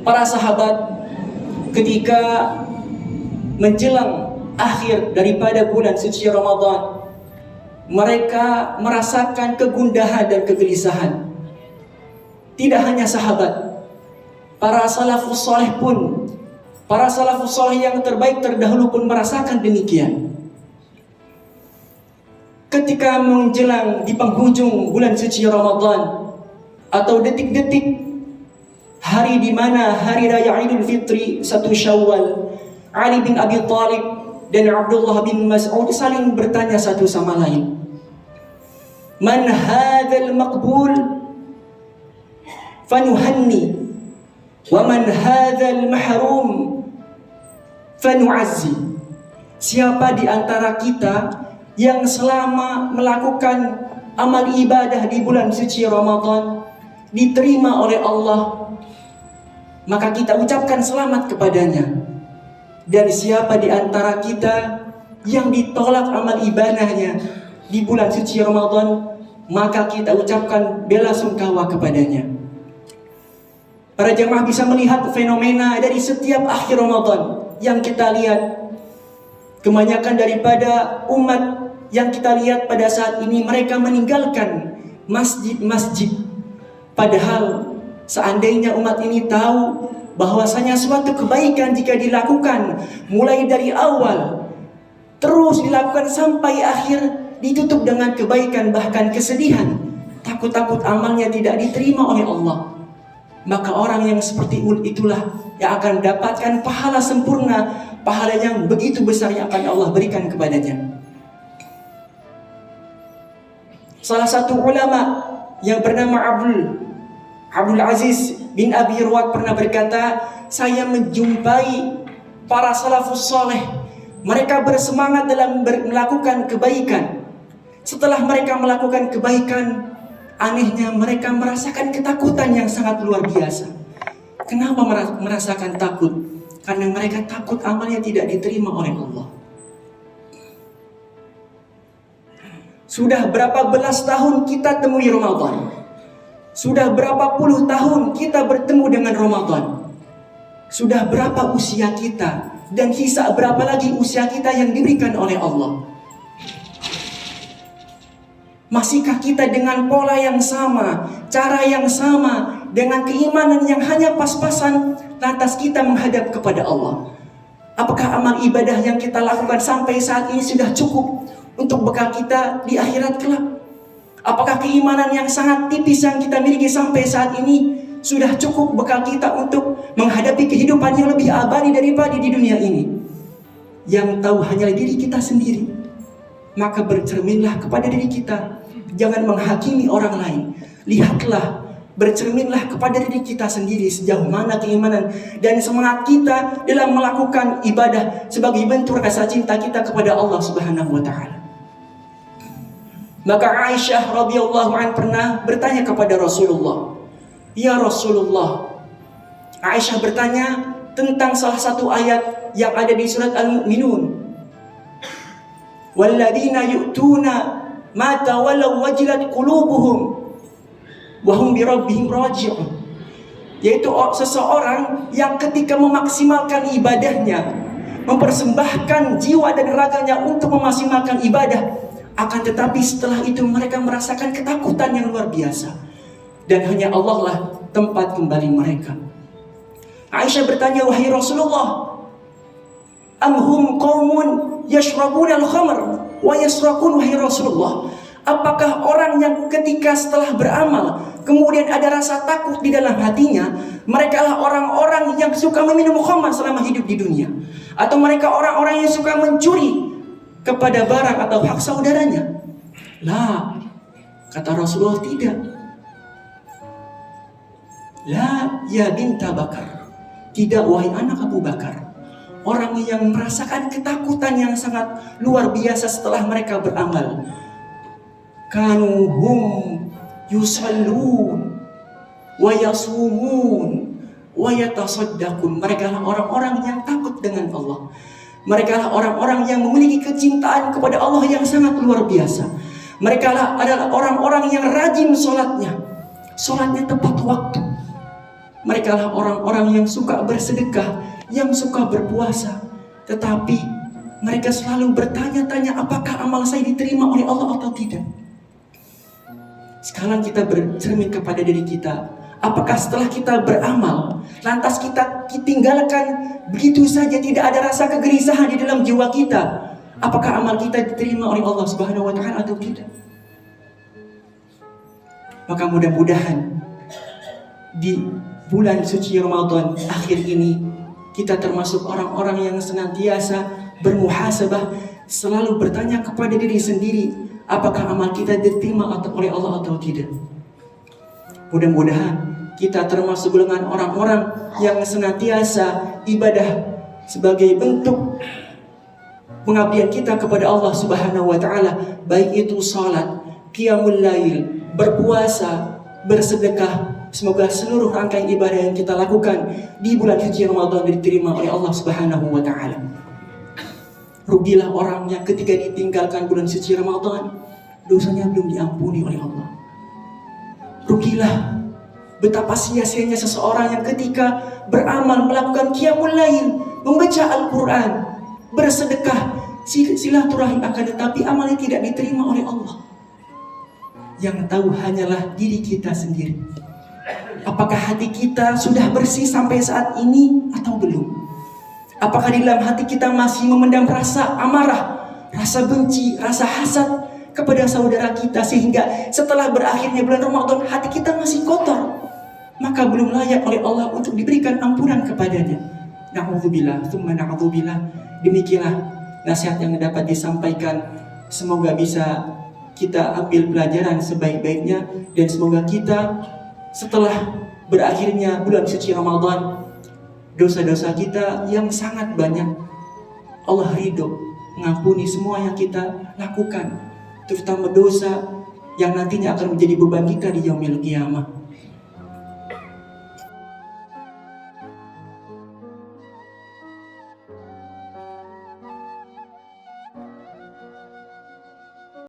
Para sahabat ketika menjelang akhir daripada bulan suci Ramadan, mereka merasakan kegundahan dan kegelisahan. Tidak hanya sahabat, para salafus saleh pun, para salafus saleh yang terbaik terdahulu pun merasakan demikian. Ketika menjelang di penghujung bulan suci Ramadan atau detik-detik hari di mana hari raya Idul Fitri 1 Syawal, Ali bin Abi Thalib dan Abdullah bin Mas'ud saling bertanya satu sama lain, "Man hadzal maqbul fanuhanni wa man hadzal mahrum fanu'azzi." Siapa di antara kita yang selama melakukan amal ibadah di bulan suci Ramadan diterima oleh Allah, maka kita ucapkan selamat kepadanya. Dan siapa di antara kita yang ditolak amal ibadahnya di bulan suci Ramadan, maka kita ucapkan bela sungkawa kepadanya. Para jemaah bisa melihat fenomena dari setiap akhir Ramadan yang kita lihat. Kebanyakan daripada umat yang kita lihat pada saat ini, mereka meninggalkan masjid-masjid. Padahal seandainya umat ini tahu bahwasanya suatu kebaikan jika dilakukan mulai dari awal terus dilakukan sampai akhir ditutup dengan kebaikan bahkan kesedihan, takut-takut amalnya tidak diterima oleh Allah, maka orang yang seperti itulah yang akan mendapatkan pahala sempurna, pahala yang begitu besar yang akan Allah berikan kepadanya. Salah satu ulama yang bernama Abdul Aziz bin Abi Ruwad pernah berkata, saya menjumpai para salafus saleh, mereka bersemangat dalam melakukan kebaikan. Setelah mereka melakukan kebaikan, anehnya mereka merasakan ketakutan yang sangat luar biasa. Kenapa merasakan takut? Karena mereka takut amalnya tidak diterima oleh Allah. Sudah berapa belas tahun kita temui Ramadan? Sudah berapa puluh tahun kita bertemu dengan Ramadan? Sudah berapa usia kita? Dan hisab berapa lagi usia kita yang diberikan oleh Allah? Masihkah kita dengan pola yang sama, cara yang sama, dengan keimanan yang hanya pas-pasan, lantas kita menghadap kepada Allah? Apakah amal ibadah yang kita lakukan sampai saat ini sudah cukup untuk bekal kita di akhirat kelak? Apakah keimanan yang sangat tipis yang kita miliki sampai saat ini sudah cukup bekal kita untuk menghadapi kehidupan yang lebih abadi daripada di dunia ini? Yang tahu hanyalah diri kita sendiri. Maka bercerminlah kepada diri kita. Jangan menghakimi orang lain. Lihatlah, bercerminlah kepada diri kita sendiri sejauh mana keimanan dan semangat kita dalam melakukan ibadah sebagai bentuk rasa cinta kita kepada Allah Subhanahu wa taala. Maka Aisyah radhiyallahu anha pernah bertanya kepada Rasulullah, "Ya Rasulullah," Aisyah bertanya tentang salah satu ayat yang ada di surat Al-Mu'minun. "Walladzina yu'tuna ma tawallaw wajilat qulubuhum wa hum bi rabbihim raji'un." Yaitu seseorang yang ketika memaksimalkan ibadahnya, mempersembahkan jiwa dan raganya untuk memaksimalkan ibadah, akan tetapi setelah itu mereka merasakan ketakutan yang luar biasa. Dan hanya Allah lah tempat kembali mereka. Aisyah bertanya, "Wahai Rasulullah, amhum qaumun yashrabuna al-khamr wa yasraqun?" Wahai Rasulullah, apakah orang yang ketika setelah beramal kemudian ada rasa takut di dalam hatinya, mereka lah orang-orang yang suka meminum khamr selama hidup di dunia? Atau mereka orang-orang yang suka mencuri kepada barang atau hak saudaranya? La, kata Rasulullah, tidak. La ya binta Bakar, tidak wahai anak Abu Bakar. Orang yang merasakan ketakutan yang sangat luar biasa setelah mereka beramal. Kanu hum yusallun wa yasumun wa yatasaddaqun. Mereka lah orang-orang yang takut dengan Allah. Mereka lah orang-orang yang memiliki kecintaan kepada Allah yang sangat luar biasa. Mereka lah adalah orang-orang yang rajin sholatnya. Sholatnya tepat waktu. Mereka lah orang-orang yang suka bersedekah, yang suka berpuasa. Tetapi mereka selalu bertanya-tanya apakah amal saya diterima oleh Allah atau tidak. Sekarang kita bercermin kepada diri kita. Apakah setelah kita beramal, lantas kita tinggalkan begitu saja, tidak ada rasa kegelisahan di dalam jiwa kita? Apakah amal kita diterima oleh Allah Subhanahu wa Ta'ala atau tidak? Maka mudah-mudahan di bulan suci Ramadan akhir ini kita termasuk orang-orang yang senantiasa bermuhasabah, selalu bertanya kepada diri sendiri, apakah amal kita diterima oleh Allah atau tidak. Mudah-mudahan kita termasuk golongan orang-orang yang senantiasa ibadah sebagai bentuk pengabdian kita kepada Allah Subhanahu wa Ta'ala, baik itu salat, qiyamul lail, berpuasa, bersedekah. Semoga seluruh rangkaian ibadah yang kita lakukan di bulan suci Ramadan diterima oleh Allah Subhanahu wa Ta'ala. Rugilah orang yang ketika ditinggalkan bulan suci Ramadan, dosanya belum diampuni oleh Allah. Rugilah betapa sia-sianya seseorang yang ketika beramal, melakukan qiyamul lail, membaca Al-Quran, bersedekah, silaturahim, akan tetapi amalnya tidak diterima oleh Allah. Yang tahu hanyalah diri kita sendiri. Apakah hati kita sudah bersih sampai saat ini atau belum? Apakah di dalam hati kita masih memendam rasa amarah, rasa benci, rasa hasad kepada saudara kita, sehingga setelah berakhirnya bulan Ramadan hati kita masih kotor, maka belum layak oleh Allah untuk diberikan ampunan kepadanya. Na'udzubillah, tsumma na'udzubillah. Demikianlah nasihat yang dapat disampaikan. Semoga bisa kita ambil pelajaran sebaik-baiknya, dan semoga kita setelah berakhirnya bulan suci Ramadan, dosa-dosa kita yang sangat banyak, Allah ridho mengampuni semua yang kita lakukan, terutama dosa yang nantinya akan menjadi beban kita di yaumil qiyamah.